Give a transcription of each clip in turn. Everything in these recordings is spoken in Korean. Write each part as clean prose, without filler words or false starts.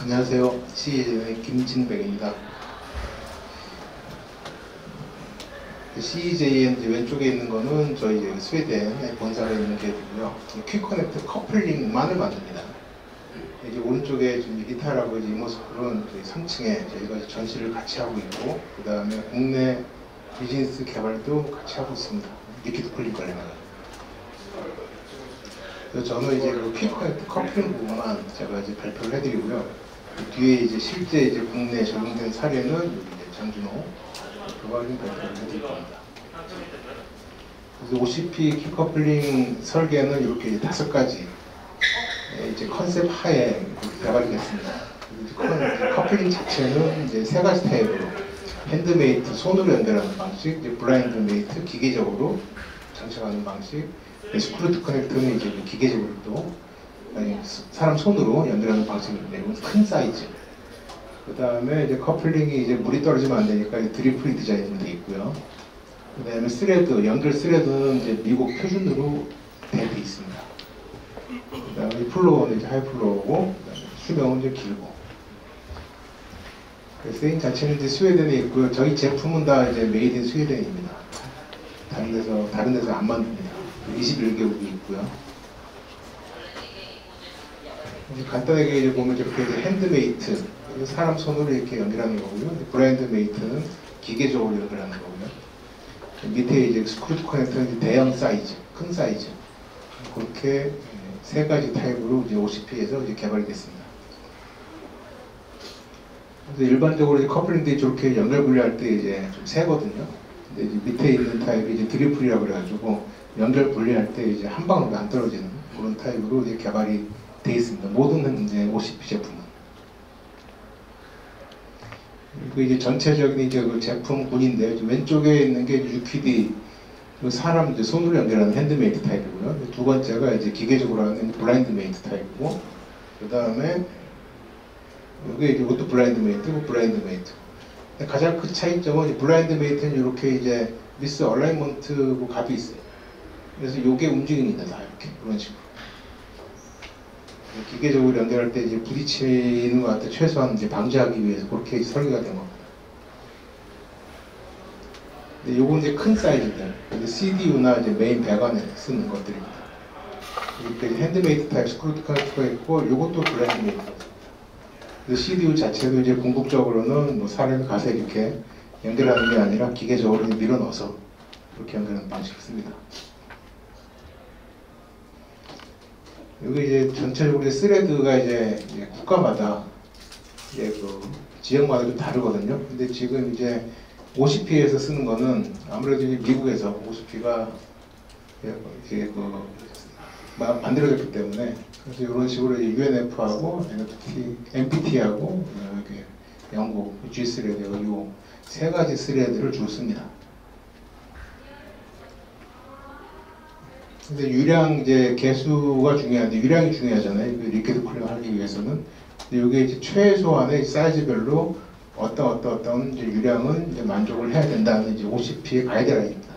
안녕하세요. CEJ의 김진백입니다. CEJ의 왼쪽에 있는 거는 저희 스웨덴의 본사가 있는 게이고요. 퀵커넥트 커플링만을 만듭니다. 이제 오른쪽에 지금 이탈하고 이 모습은 3층에 저희가 전시를 같이 하고 있고, 그 다음에 국내 비즈니스 개발도 같이 하고 있습니다. 리퀴드 쿨링 관련해서. 그래서 저는 이제 그 퀵커넥트 커플링 부분만 제가 이제 발표를 해드리고요. 그 뒤에 이제 실제 이제 국내 적용된 사례는 이제 장준호 대표가 좀 발표를 해드릴 겁니다. 그래서 OCP 퀵커플링 설계는 이렇게 이제 5가지 이제 컨셉 하에 개발이 됐습니다. 커플링 자체는 이제 3가지 타입으로 핸드메이트, 손으로 연결하는 방식, 이제 블라인드 메이트, 기계적으로 장착하는 방식, 스크루트 커넥터는 이제 기계적으로 또 사람 손으로 연결하는 방식인데 이건 큰 사이즈. 그 다음에 이제 커플링이 이제 물이 떨어지면 안 되니까 드리프리 디자인으로 되어 있고요. 그 다음에 스레드, 연결 스레드는 이제 미국 표준으로 되어 있습니다. 그 다음에 플로어는 이제 하이 플로어고, 수명은 이제 길고. 세인 자체는 이제 스웨덴에 있고요. 저희 제품은 다 이제 메이드 인 스웨덴입니다. 다른 데서 안 만듭니다. 21개국이 있고요. 간단하게 이제 보면 이렇게 이제 핸드메이트, 사람 손으로 이렇게 연결하는 거고요. 브라인드 메이트는 기계적으로 연결하는 거고요. 밑에 이제 스크루트 커넥터는 이제 대형 사이즈, 큰 사이즈. 그렇게 3가지 타입으로 이제 OCP에서 이제 개발이 됐습니다. 그래서 일반적으로 이제 커플링들이 저렇게 연결 분리할 때 이제 좀 세거든요. 근데 이제 밑에 있는 타입이 이제 드리플이라고 그래가지고 연결 분리할 때 이제 한 방울도 안 떨어지는 그런 타입으로 이제 개발이 되어 있습니다. 모든 이제 OCP 제품은. 그리고 이제 전체적인 이제 그 제품군인데 왼쪽에 있는 게 UQD, 사람 이제 손으로 연결하는 핸드메이트 타입이고요. 두 번째가 이제 기계적으로 하는 블라인드 메이트 타입이고, 그 다음에 이게 이것도 블라인드 메이트고 블라인드 메이트. 가장 큰 차이점은 블라인드 메이트는 이렇게 이제 미스 얼라이먼트 값이 있어요. 그래서 이게 움직입니다. 다 이렇게 그런 식으로. 기계적으로 연결할 때 이제 부딪히는 것 같아 최소한 이제 방지하기 위해서 그렇게 설계가 된 겁니다. 근데 요건 이제 큰 사이즈들, CDU나 이제 메인 배관에 쓰는 것들입니다. 이렇게 핸드메이드 타입 스크루트 커넥터가 있고, 요것도 블라인드 메이트입니다. CDU 자체도 이제 궁극적으로는 뭐 사람이 가서 이렇게 연결하는 게 아니라 기계적으로 밀어 넣어서 그렇게 연결하는 방식을 씁니다. 여기 이제 전체적으로 스레드가 이제 국가마다 이제 그 지역마다 좀 다르거든요. 근데 지금 이제 OCP에서 쓰는 거는 아무래도 이제 미국에서 OCP가 이제 만들어졌기 때문에, 그래서 이런 식으로 UNF하고 NPT하고 이렇게 영국 G3D 이 3가지 스레드를 주로 씁니다. 근데 유량 이제 개수가 중요한데, 유량이 중요하잖아요. 리퀴드 쿨링 하기 위해서는. 근데 이게 이제 최소한의 사이즈별로 어떤 이제 유량은 이제 만족을 해야 된다는 이제 OCP의 가이드라인입니다.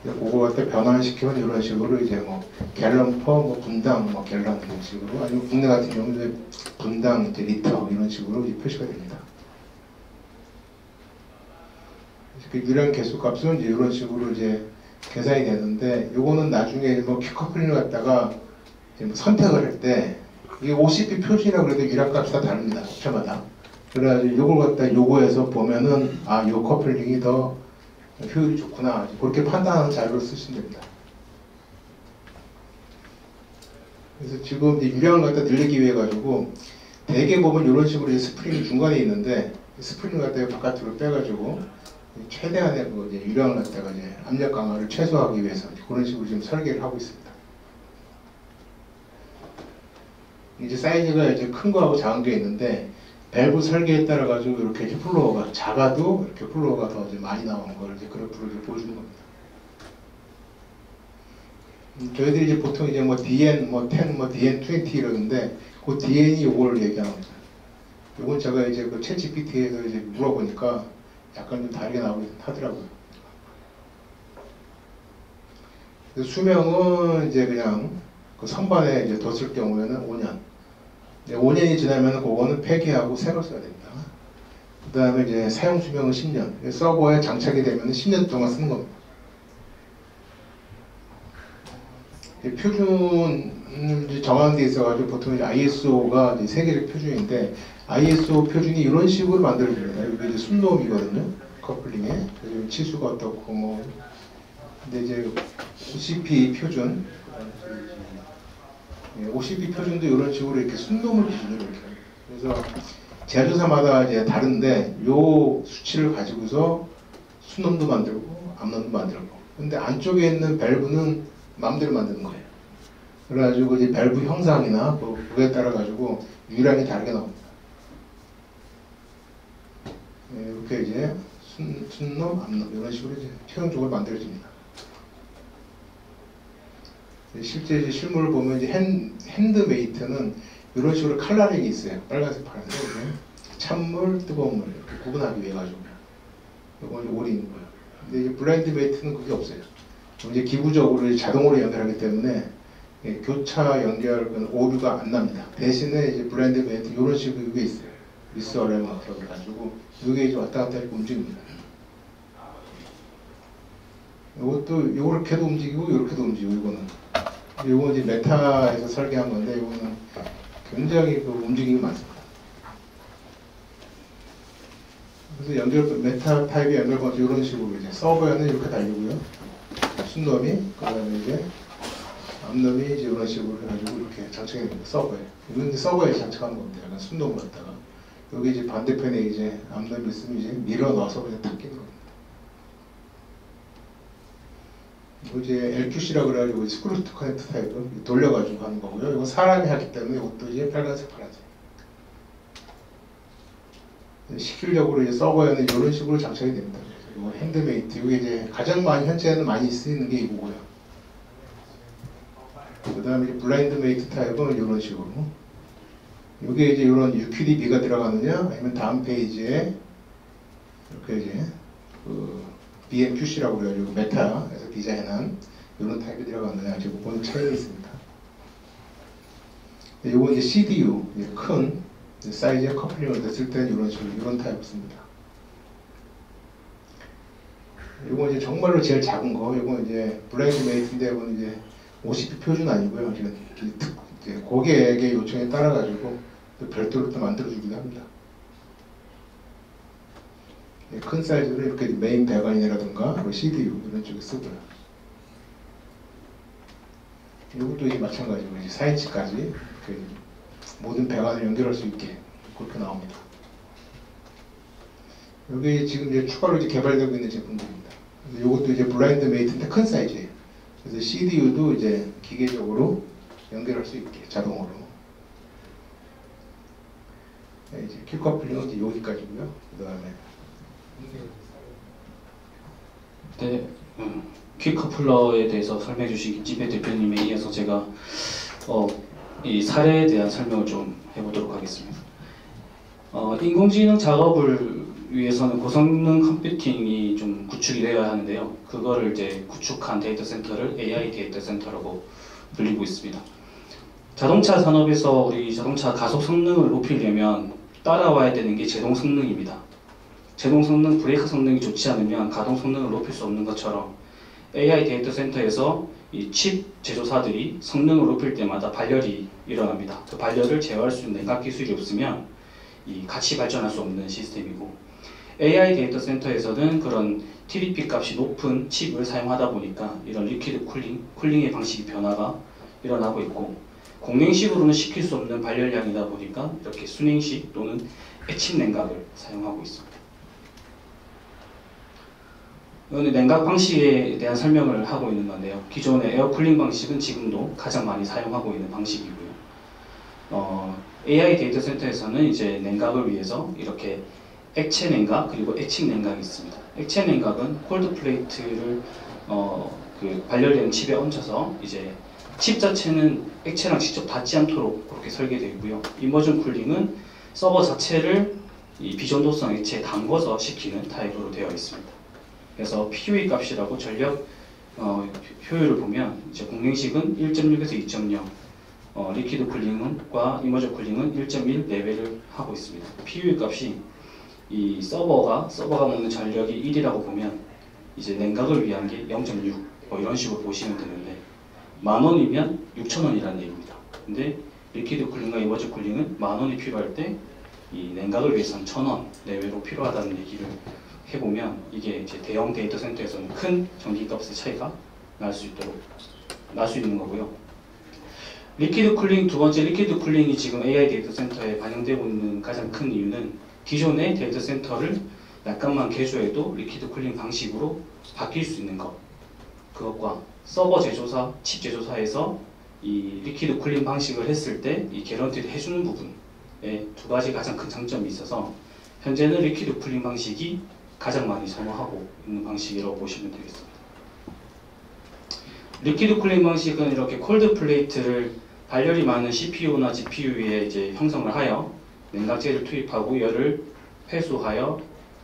그거 갖다 변환시키면 이런 식으로 이제 뭐 갤런 퍼 뭐 분당 뭐 갤런 이런 식으로, 아니면 국내 같은 경우는 분당 이제 리터 이런 식으로 이제 표시가 됩니다. 그 유량 개수 값은 이제 이런 식으로 이제 계산이 되는데, 요거는 나중에 뭐 퀵커플링을 갖다가 이제 뭐 선택을 할 때 이게 OCP 표시라고 그래도 유량값이 다 다릅니다. 업체마다. 그래가지고 요걸 갖다 요거에서 보면은 요 커플링이 더 효율이 좋구나, 그렇게 판단하는 자료를 쓰시면 됩니다. 그래서 지금 이제 유량을 갖다 늘리기 위해 가지고 대개 보면 이런 식으로 이제 스프링이 중간에 있는데, 스프링을 갖다가 바깥으로 빼가지고 최대한의 그 이제 유량을 갖다가 이제 압력 강화를 최소화하기 위해서 그런 식으로 지금 설계를 하고 있습니다. 이제 사이즈가 이제 큰 거하고 작은 게 있는데, 밸브 설계에 따라 가지고 이렇게 플로어가 작아도 이렇게 플로어가 더 이제 많이 나오는 걸 이제 그래프로 이제 보여주는 겁니다. 저희들이 이제 보통 이제 뭐 DN 뭐 10 뭐 DN20 이러는데, 그 DN이 요걸 얘기하는 거죠. 요건 제가 이제 그 챗GPT에서 이제 물어보니까 약간 좀 다르게 나오긴 하더라고요. 수명은 이제 그냥 그 선반에 이제 뒀을 경우에는 5년. 5년이 지나면 그거는 폐기하고 새로 써야 됩니다. 그 다음에 이제 사용 수명은 10년. 서버에 장착이 되면 10년 동안 쓰는 겁니다. 표준을 정하는 데 있어가지고 보통 이제 ISO가 이제 세계적 표준인데 ISO 표준이 이런 식으로 만들어집니다. 이게 이제 순놈이거든요. 커플링에. 그리고 치수가 어떻고 뭐. 근데 이제 OCP 표준, OCP 표준도 이런 식으로 이렇게 순놈을 기준으로 이렇게. 그래서 제조사마다 이제 다른데 요 수치를 가지고서 순놈도 만들고 암놈도 만들고. 근데 안쪽에 있는 밸브는 마음대로 만드는 거예요. 그래가지고 이제 밸브 형상이나 그거에 따라 가지고 유량이 다르게 나옵니다. 이렇게 이제 순놈, 암놈 이런 식으로 이제 최종적으로 만들어집니다. 실제 이제 실물을 보면 이제 핸드메이트는 이런 식으로 칼라링이 있어요. 빨간색, 파란색. 찬물, 뜨거운 물 이렇게 구분하기 위해 가지고 이건 이제 오리인 거예요. 근데 이제 블라인드 메이트는 그게 없어요. 이제 기부적으로 자동으로 연결하기 때문에 교차 연결 오류가 안 납니다. 대신에 이제 블라인드 메이트 이런 식으로 이게 있어요. 미스 어레먼트라고 해가지고 이게 이제 왔다 갔다 이렇게 움직입니다. 이것도 이렇게도 움직이고 이렇게도 움직이고 이거는 이제 메타에서 설계한 건데 이거는 굉장히 그 움직임이 많습니다. 그래서 메타 타입의 연결 번호 이런 식으로 이제 서버에는 이렇게 달리고요. 순놈이 그다음에 이제 암놈이 이제 이런 식으로 해가지고 이렇게 장착이 됩니다. 서버에. 이건 이제 서버에 장착하는 겁니다. 약간 순놈 갖다가 여기 이제 반대편에 이제 암놈이 있으면 이제 밀어 넣어서 그냥 탁 끼는 겁니다. 이거 이제 LQC라고 그래가지고 스크루트 커넥터 타입을 돌려가지고 하는 거고요. 이거 사람이 하기 때문에 이것도 이제 빨간색, 파란색. 실질적으로 이제 서버에는 이런 식으로 장착이 됩니다. 이거 핸드메이트, 이게 이제 가장 현재는 많이 쓰이는 게 이거고요. 그 다음에 블라인드 메이트 타입은 이런 식으로. 이게 이제 이런 UPDB가 들어가느냐, 아니면 다음 페이지에 이렇게 이제 그 BMQC라고 그래가지고 메타에서 디자인한 이런 타입이 들어가느냐, 지금 그건 차이가 있습니다. 이건 이제 CDU, 이제 큰 사이즈의 커플링을 냈을 때는 이런 식으로 이런 타입을 씁니다. 이건 이제 정말로 제일 작은 거, 이건 이제 블라인드 메이트인데 이건 이제 OCP 표준 아니고요. 이제 고객의 요청에 따라 가지고 또 별도로 또 만들어주기도 합니다. 큰 사이즈로 이렇게 메인 배관이라든가 CDU 이런 쪽에 쓰고요. 이것도 이제 마찬가지로 이제 4인치까지 모든 배관을 연결할 수 있게 그렇게 나옵니다. 여기 지금 이제 추가로 이제 개발되고 있는 제품들입니다. 이것도 이제 블라인드 메이트인데 큰 사이즈예요. 그래서 CDU도 이제 기계적으로 연결할 수 있게 자동으로. 네, 이제 큐커플링은 이제 여기까지고요. 그 다음에 네, 퀵커플러에 대해서 설명해 주신 김진배 대표님에 이어서 제가 이 사례에 대한 설명을 좀 해보도록 하겠습니다. 인공지능 작업을 위해서는 고성능 컴퓨팅이 좀 구축이 되어야 하는데요. 그거를 이제 구축한 데이터 센터를 AI 데이터 센터라고 불리고 있습니다. 자동차 산업에서 우리 자동차 가속 성능을 높이려면 따라와야 되는 게 제동 성능입니다. 제동 성능, 브레이크 성능이 좋지 않으면 가동 성능을 높일 수 없는 것처럼 AI 데이터 센터에서 이 칩 제조사들이 성능을 높일 때마다 발열이 일어납니다. 그 발열을 제어할 수 있는 냉각 기술이 없으면 이 같이 발전할 수 없는 시스템이고, AI 데이터 센터에서는 그런 TDP 값이 높은 칩을 사용하다 보니까 이런 리퀴드 쿨링의 방식이 변화가 일어나고 있고, 공냉식으로는 시킬 수 없는 발열량이다 보니까 이렇게 순행식 또는 애칭 냉각을 사용하고 있습니다. 이거는 냉각 방식에 대한 설명을 하고 있는 건데요. 기존의 에어쿨링 방식은 지금도 가장 많이 사용하고 있는 방식이고요. AI 데이터 센터에서는 이제 냉각을 위해서 이렇게 액체 냉각 그리고 애칭 냉각이 있습니다. 액체 냉각은 콜드 플레이트를 그 발열되는 칩에 얹혀서 이제 칩 자체는 액체랑 직접 닿지 않도록 그렇게 설계되어 있고요. 임머전 쿨링은 서버 자체를 이 비전도성 액체에 담궈서 시키는 타입으로 되어 있습니다. 그래서 PUE 값이라고 전력 효율을 보면 이제 공냉식은 1.6에서 2.0, 리퀴드 쿨링과 이머저 쿨링은 1.1 내외를 하고 있습니다. PUE 값이 이 서버가 먹는 전력이 1이라고 보면 이제 냉각을 위한 게 0.6 뭐 이런 식으로 보시면 되는데 10,000원이면 6,000원이라는 얘기입니다. 근데 리퀴드 쿨링과 이머저 쿨링은 10,000원이 필요할 때 이 냉각을 위해서는 1,000원 내외로 필요하다는 얘기를 해보면 이게 이제 대형 데이터 센터에서는 큰 전기값의 차이가 날 수 있는 거고요. 리퀴드 쿨링, 두 번째 리퀴드 쿨링이 지금 AI 데이터 센터에 반영되고 있는 가장 큰 이유는 기존의 데이터 센터를 약간만 개조해도 리퀴드 쿨링 방식으로 바뀔 수 있는 것, 그것과 서버 제조사, 칩 제조사에서 이 리퀴드 쿨링 방식을 했을 때 이 개런티를 해주는 부분에 두 가지 가장 큰 장점이 있어서 현재는 리퀴드 쿨링 방식이 가장 많이 선호하고 있는 방식이라고 보시면 되겠습니다. 리퀴드 쿨링 방식은 이렇게 콜드 플레이트를 발열이 많은 CPU나 GPU 위에 이제 형성을 하여 냉각제를 투입하고 열을 회수하여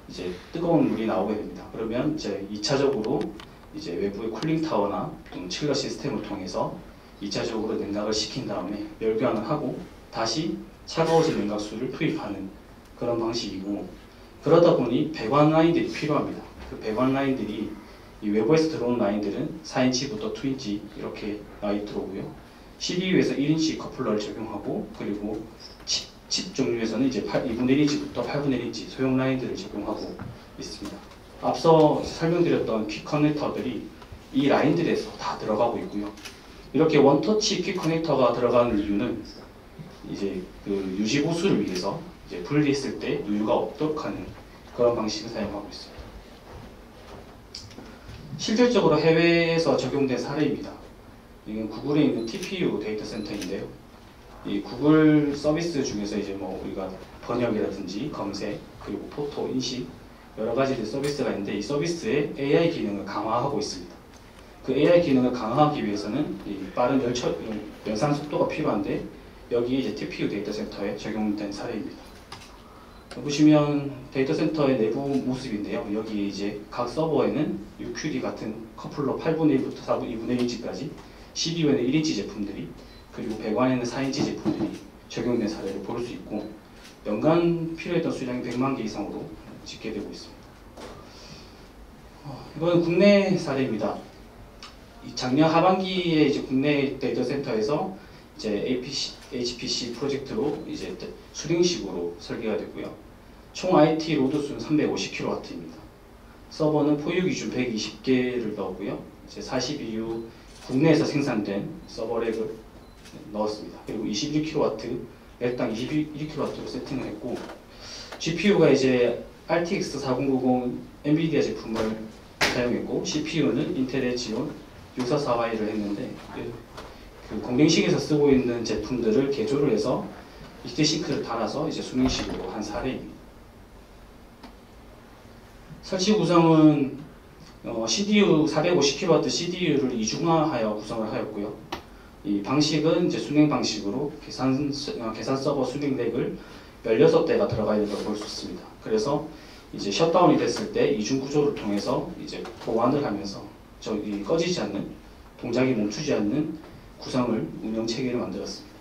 이제 뜨거운 물이 나오게 됩니다. 그러면 이제 2차적으로 이제 외부의 쿨링 타워나 또는 칠러 시스템을 통해서 2차적으로 냉각을 시킨 다음에 열교환을 하고 다시 차가워진 냉각수를 투입하는 그런 방식이고, 그러다 보니 배관 라인들이 필요합니다. 그 배관 라인들이 이 외부에서 들어오는 라인들은 4인치부터 2인치 이렇게 라인 들어오고요. CDU에서 1인치 커플러를 적용하고, 그리고 칩 종류에서는 이제 2분의 1인치부터 8분의 1인치 소형 라인들을 적용하고 있습니다. 앞서 설명드렸던 퀵 커넥터들이 이 라인들에서 다 들어가고 있고요. 이렇게 원터치 퀵 커넥터가 들어가는 이유는 이제 그 유지 보수를 위해서 이제 분리했을 때 누유가 없도록 하는 그런 방식을 사용하고 있습니다. 실질적으로 해외에서 적용된 사례입니다. 이건 구글에 있는 TPU 데이터 센터인데요. 이 구글 서비스 중에서 이제 뭐 우리가 번역이라든지 검색, 그리고 포토 인식 여러 가지 서비스가 있는데 이 서비스에 AI 기능을 강화하고 있습니다. 그 AI 기능을 강화하기 위해서는 이 빠른 연산 속도가 필요한데 여기 이제 TPU 데이터 센터에 적용된 사례입니다. 보시면 데이터 센터의 내부 모습인데요. 여기 이제 각 서버에는 UQD 같은 커플러 8분의 1부터 2분의 1인치까지, CDU에는 1인치 제품들이, 그리고 배관에는 4인치 제품들이 적용된 사례를 볼 수 있고, 연간 필요했던 수량이 100만 개 이상으로 집계되고 있습니다. 이건 국내 사례입니다. 작년 하반기에 이제 국내 데이터 센터에서 이제 HPC 프로젝트로 이제 수ring식으로 설계가 됐고요. 총 IT 로드수는 350kW입니다. 서버는 포유 기준 120개를 넣었고요. 이제 42U 국내에서 생산된 서버렉을 넣었습니다. 그리고 21kW, 렉당 21kW로 세팅을 했고, GPU가 이제 RTX 4090 엔비디아 제품을 사용했고, CPU는 인텔의 지온 644Y를 했는데, 그 공랭식에서 쓰고 있는 제품들을 개조를 해서 히트싱크를 달아서 이제 수냉식으로 한 사례입니다. 설치 구성은 CDU 450kW CDU를 이중화하여 구성을 하였고요. 이 방식은 이제 수냉 방식으로 계산 서버 수냉 렉을 16대가 들어가 있는 걸 볼 수 있습니다. 그래서 이제 셧다운이 됐을 때 이중 구조를 통해서 이제 보완을 하면서 이 꺼지지 않는, 동작이 멈추지 않는 구성을 운영 체계를 만들었습니다.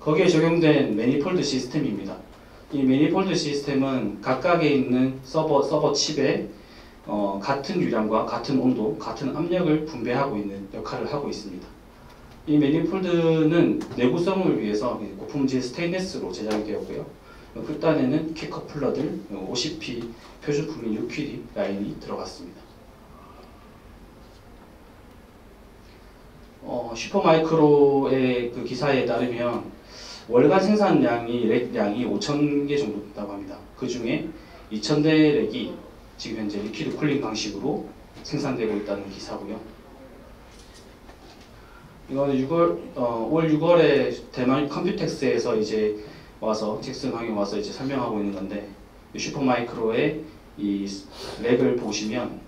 거기에 적용된 매니폴드 시스템입니다. 이 매니폴드 시스템은 각각에 있는 서버 칩에 같은 유량과 같은 온도, 같은 압력을 분배하고 있는 역할을 하고 있습니다. 이 매니폴드는 내구성을 위해서 고품질 스테인리스로 제작이 되었고요. 끝단에는 퀵 커플러들 50P 표준품인 UQD 라인이 들어갔습니다. 슈퍼마이크로의 그 기사에 따르면 월간 생산량이 렉량이 5,000개 정도 된다고 합니다. 그 중에 2,000대 렉이 지금 현재 리퀴드 쿨링 방식으로 생산되고 있다는 기사고요. 이거는 올 6월에 대만 컴퓨텍스에서 이제 와서 잭슨 강에 와서 이제 설명하고 있는 건데, 슈퍼마이크로의 이 렉을 보시면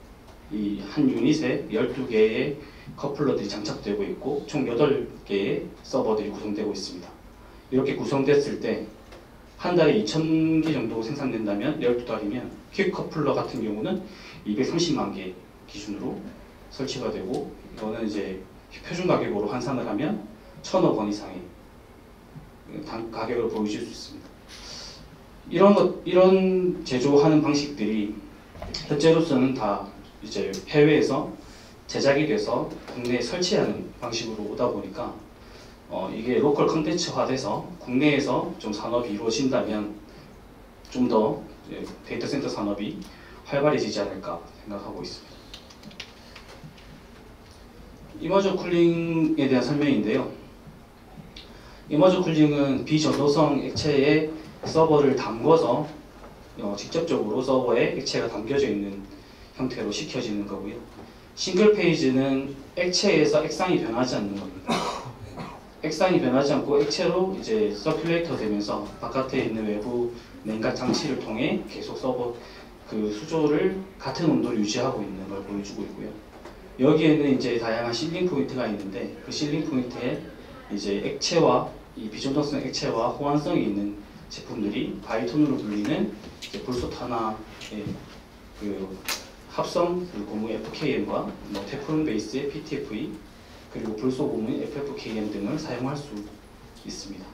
이 한 유닛에 12개의 커플러들이 장착되고 있고 총 8개의 서버들이 구성되고 있습니다. 이렇게 구성됐을 때 한 달에 2,000개 정도 생산된다면 12달이면 퀵 커플러 같은 경우는 230만 개 기준으로 설치가 되고, 이거는 이제 표준 가격으로 환산을 하면 1,000억 원 이상의 가격을 보여줄 수 있습니다. 이런 제조하는 방식들이 현재로서는 다 이제 해외에서 제작이 돼서 국내에 설치하는 방식으로 오다 보니까 이게 로컬 컨텐츠화돼서 국내에서 좀 산업이 이루어진다면 좀 더 데이터 센터 산업이 활발해지지 않을까 생각하고 있습니다. 이머전 쿨링에 대한 설명인데요. 이머전 쿨링은 비전도성 액체에 서버를 담궈서 직접적으로 서버에 액체가 담겨져 있는 형태로 시켜지는 거고요. 싱글 페이지는 액체에서 액상이 변하지 않는 겁니다. 액상이 변하지 않고 액체로 이제 서큘레이터 되면서 바깥에 있는 외부 냉각 장치를 통해 계속 서버 그 수조를 같은 온도를 유지하고 있는 걸 보여주고 있고요. 여기에는 이제 다양한 실링 포인트가 있는데 그 실링 포인트에 이제 액체와 이 비전도성 액체와 호환성이 있는 제품들이 바이톤으로 불리는 이제 불소탄화의 그 합성 고무 FKM과 테프론 베이스의 PTFE 그리고 불소 고무의 FFKM 등을 사용할 수 있습니다.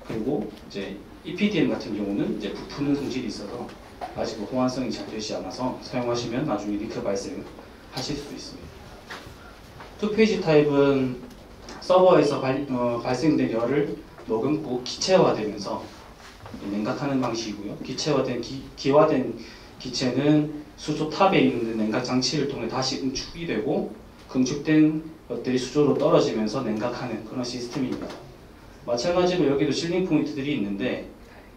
그리고 이제 EPDM 같은 경우는 이제 부푸는 성질이 있어서 아직 호환성이 잘 되지 않아서 사용하시면 나중에 리크 발생을 하실 수 있습니다. 투페이지 타입은 서버에서 발생된 열을 머금고 기체화되면서 냉각하는 방식이고요. 기화된 기체는 수조 탑에 있는 냉각 장치를 통해 다시 응축이 되고 응축된 것들이 수조로 떨어지면서 냉각하는 그런 시스템입니다. 마찬가지로 여기도 실링 포인트들이 있는데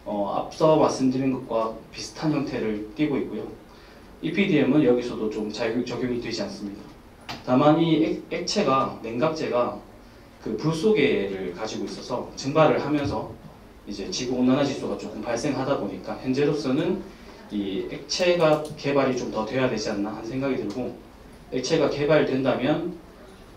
앞서 말씀드린 것과 비슷한 형태를 띠고 있고요. EPDM은 여기서도 좀 잘 적용이 되지 않습니다. 다만 이 액체가 냉각제가 그 불소계를 가지고 있어서 증발을 하면서 이제 지구 온난화 지수가 조금 발생하다 보니까 현재로서는 이 액체가 개발이 좀 더 돼야 되지 않나 하는 생각이 들고 액체가 개발된다면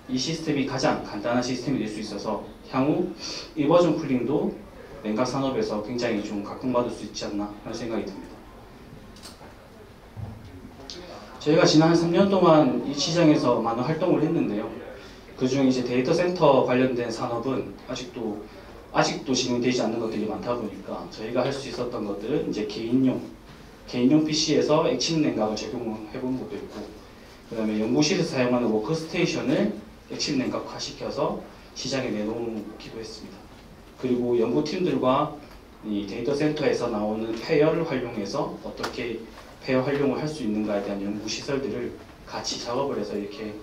이 시스템이 가장 간단한 시스템이 될 수 있어서 향후 이머전 쿨링도 냉각 산업에서 굉장히 좀 각광받을 수 있지 않나 하는 생각이 듭니다. 저희가 지난 3년 동안 이 시장에서 많은 활동을 했는데요. 그중 이제 데이터 센터 관련된 산업은 아직도 진행되지 않는 것들이 많다 보니까 저희가 할 수 있었던 것들은 이제 개인용 PC에서 액침 냉각을 적용해 본 것도 있고, 그다음에 연구실에서 사용하는 워크스테이션을 액침 냉각화 시켜서 시장에 내놓기도 했습니다. 그리고 연구팀들과 이 데이터 센터에서 나오는 폐열을 활용해서 어떻게 폐열 활용을 할 수 있는가에 대한 연구 시설들을 같이 작업을 해서 이렇게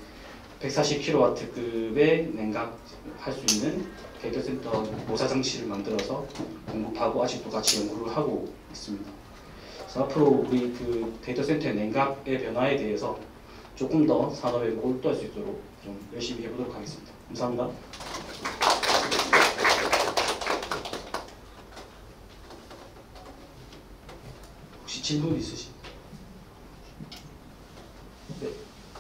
140kW급의 냉각할 수 있는 데이터 센터 모사 장치를 만들어서 공급하고 아직도 같이 연구를 하고 있습니다. 그래서 앞으로 우리 그 데이터 센터의 냉각의 변화에 대해서 조금 더 산업에 몰두할 수 있도록 좀 열심히 해보도록 하겠습니다. 감사합니다. 혹시 질문 있으신가요? 네.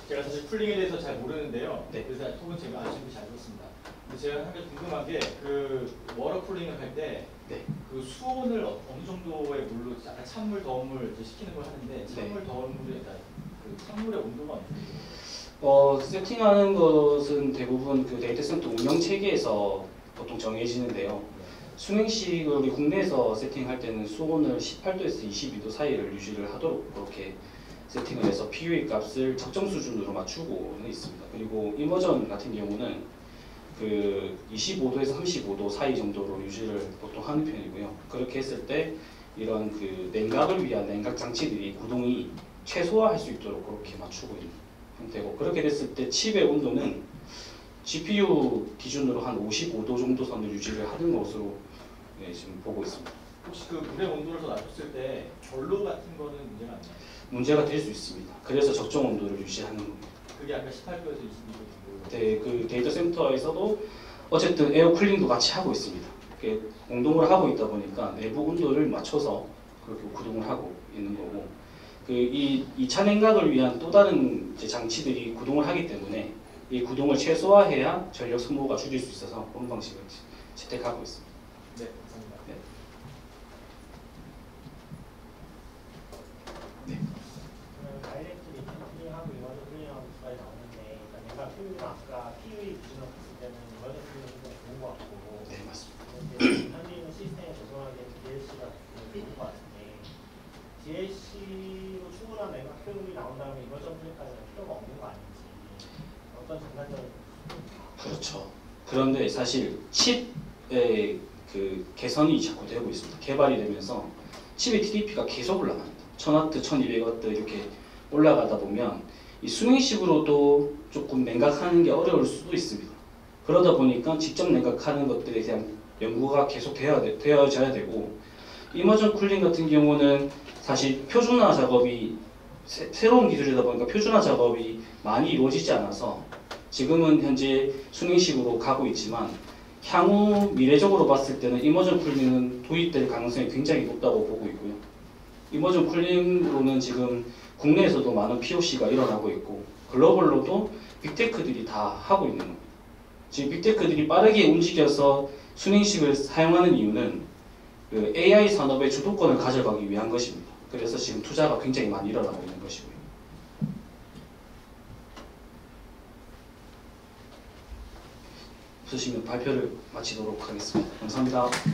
제가 사실 쿨링에 대해서 잘 모르는데요. 네. 그래서 혹은 제가 아직도 잘 들었습니다. 근데 제가 한 가지 궁금한 게 그 워터 쿨링을 할 때 그 네. 수온을 어느 정도의 물로 약간 찬물, 더운 물 이제 식히는 걸 하는데 찬물, 네. 더운 물에 그 찬물의 온도가 어느 정도? 세팅하는 것은 대부분 그 데이터 센터 운영 체계에서 보통 정해지는데요. 수냉식을 우리 국내에서 세팅할 때는 수온을 18도에서 22도 사이를 유지를 하도록 그렇게 세팅을 해서 PUE 값을 적정 수준으로 맞추고는 있습니다. 그리고 이머전 같은 경우는 그 25도에서 35도 사이 정도로 유지를 보통 하는 편이고요. 그렇게 했을 때 이런 그 냉각을 위한 냉각 장치들이 구동이 최소화할 수 있도록 그렇게 맞추고 있는 형태고, 그렇게 됐을 때 칩의 온도는 GPU 기준으로 한 55도 정도 선을 유지를 하는 것으로 지금 보고 있습니다. 혹시 그 물의 온도를 더 낮췄을 때 결로 같은 거는 문제가 안 나요? 문제가 될 수 있습니다. 그래서 적정 온도를 유지하는 겁니다. 그게 아까 18도에서 22도 정도? 네, 그 데이터 센터에서도 어쨌든 에어 쿨링도 같이 하고 있습니다. 공동을 하고 있다 보니까 내부 온도를 맞춰서 그렇게 구동을 하고 있는 거고, 그 이 2차 냉각을 위한 또 다른 이제 장치들이 구동을 하기 때문에 이 구동을 최소화해야 전력 소모가 줄일 수 있어서 그런 방식을 채택하고 있습니다. 네, 감사합니다. 네. 다이렉트 리팅 쿨링하고 이머전 쿨링하고 두 가지 나오는데 일단 내가 PU는 아까 PUE 기준 나온 다음에 이머전 쿨링까지는 필요가 없는 거 아닌지 어떤 장단점이 그렇죠. 그런데 사실 칩의 그 개선이 자꾸 되고 있습니다. 개발이 되면서 칩의 TDP가 계속 올라갑니다. 1000W, 1200W 이렇게 올라가다 보면 이 수냉식으로도 조금 냉각하는 게 어려울 수도 있습니다. 그러다 보니까 직접 냉각하는 것들에 대한 연구가 계속 되어져야 되고, 이머전 쿨링 같은 경우는 사실 표준화 작업이 새로운 기술이다 보니까 표준화 작업이 많이 이루어지지 않아서 지금은 현재 수냉식으로 가고 있지만 향후 미래적으로 봤을 때는 이머전 쿨링은 도입될 가능성이 굉장히 높다고 보고 있고요. 이머전 쿨링으로는 지금 국내에서도 많은 POC가 일어나고 있고 글로벌로도 빅테크들이 다 하고 있는 겁니다. 지금 빅테크들이 빠르게 움직여서 수냉식을 사용하는 이유는 그 AI 산업의 주도권을 가져가기 위한 것입니다. 그래서 지금 투자가 굉장히 많이 일어나고 있는 것이고요. 없으시면 발표를 마치도록 하겠습니다. 감사합니다.